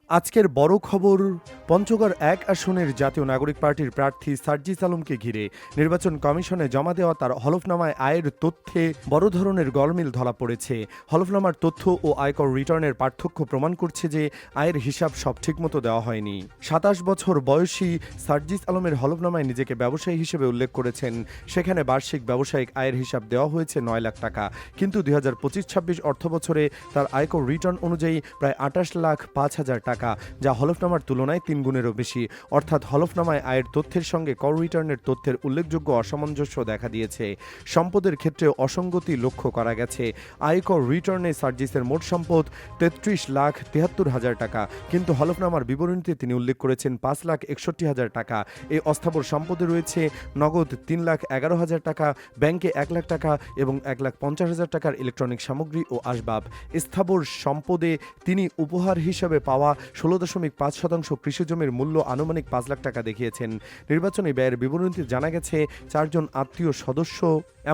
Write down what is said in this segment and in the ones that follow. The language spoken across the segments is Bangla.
আজকের বড় খবর, পঞ্চগড় ১ আসনের জাতীয় নাগরিক পার্টির প্রার্থী সার্জিস আলমকে ঘিরে নির্বাচন কমিশনে জমা দেওয়া তার হলফনামায় আয়ের তথ্যে বড় ধরনের গলমিল ধরা পড়েছে। হলফনামার তথ্য ও আয়কর রিটার্নের পার্থক্য প্রমাণ করছে যে আয়ের হিসাব সব ঠিকমতো দেওয়া হয়নি। ২৭ বছর বয়সী সার্জিস আলমের হলফনামায় নিজেকে ব্যবসায়ী হিসেবে উল্লেখ করেছেন। সেখানে বার্ষিক ব্যবসায়িক আয়ের হিসাব দেওয়া হয়েছে ৯ লাখ টাকা, কিন্তু ২০২৫-২৬ অর্থবছরে তার আয়কর রিটার্ন অনুযায়ী প্রায় ২৮,০৫,০০০ টাকা, যা হলফনামার তুলনায় ৩ গুণেরও বেশি। অর্থাৎ হলফনামায় আয়ের তথ্যের সঙ্গে কর রিটার্নের তথ্যের উল্লেখযোগ্য অসামঞ্জস্য দেখা দিয়েছে। সম্পদের ক্ষেত্রে অসঙ্গতি লক্ষ্য করা গেছে। আয়কর রিটার্নে সার্জিসের মোট সম্পদ ৩৩,৭৩,০০০ টাকা, কিন্তু হলফনামার বিবরণীতে তিনি উল্লেখ করেছেন ৫,৬১,০০০ টাকা। এই অস্থাবর সম্পদে রয়েছে নগদ ৩,১১,০০০ টাকা, ব্যাংকে ১ লাখ টাকা এবং ১,৫০,০০০ টাকার ইলেকট্রনিক সামগ্রী ও আসবাব। স্থাবর সম্পদে তিনি উপহার হিসাবে পাওয়া ১৬.৫% কৃষি জমির মূল্য আনুমানিক ৫ লাখ টাকা দেখিয়েছেন। নির্বাচনী ব্যয়ের বিবরণীতে জানা গেছে ৪ জন আত্মীয় সদস্য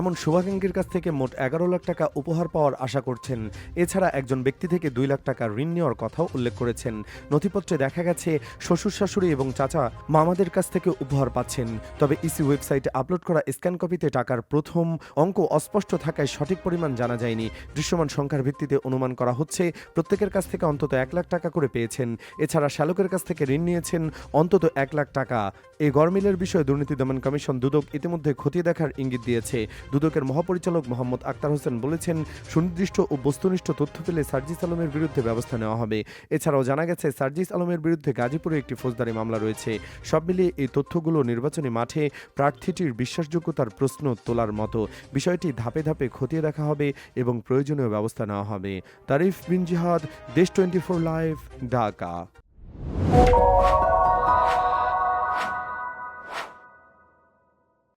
এমন শুভাকাঙ্ক্ষীর কাছ থেকে মোট ১১ লাখ টাকা উপহার পাওয়ার আশা করছেন। এছাড়া একজন ব্যক্তি থেকে ২ লাখ টাকা ঋণ নেওয়ার কথাও উল্লেখ করেছেন। নথিপত্রে দেখা গেছে শ্বশুর শাশুড়ি এবং চাচা মামাদের কাছ থেকে উপহার পাচ্ছেন। তবে ইসি ওয়েবসাইটে আপলোড করা স্ক্যান কপিতে টাকার প্রথম অঙ্ক অস্পষ্ট থাকায় সঠিক পরিমাণ জানা যায়নি। দৃশ্যমান সংখ্যার ভিত্তিতে অনুমান করা হচ্ছে প্রত্যেকের কাছ থেকে অন্তত ১ লাখ টাকা করে পেয়েছেন। এছাড়া শ্যালকের কাছ থেকে ঋণ নিয়েছেন অন্তত ১ লাখ টাকা। এই গরমিলের বিষয়ে দুর্নীতি দমন কমিশন দুদক ইতিমধ্যে খতিয়ে দেখার ইঙ্গিত দিয়েছে। দুদকের মহাপরিচালক মোহাম্মদ আক্তার হোসেন বলেছেন, সুনির্দিষ্ট ও বস্তুনিষ্ঠ তথ্য পেলে সার্জিস আলমের বিরুদ্ধে ব্যবস্থা নেওয়া হবে। এছাড়াও জানা গেছে সার্জিস আলমের বিরুদ্ধে গাজীপুরে একটি ফৌজদারি মামলা রয়েছে। সব মিলিয়ে এই তথ্যগুলো নির্বাচনী মাঠে প্রার্থীটির বিশ্বাসযোগ্যতার প্রশ্ন তোলার মতো। বিষয়টি ধাপে ধাপে খতিয়ে দেখা হবে এবং প্রয়োজনীয় ব্যবস্থা নেওয়া হবে। তারিফ বিন জিহাদ, দেশ 24 লাইভ, ঢাকা।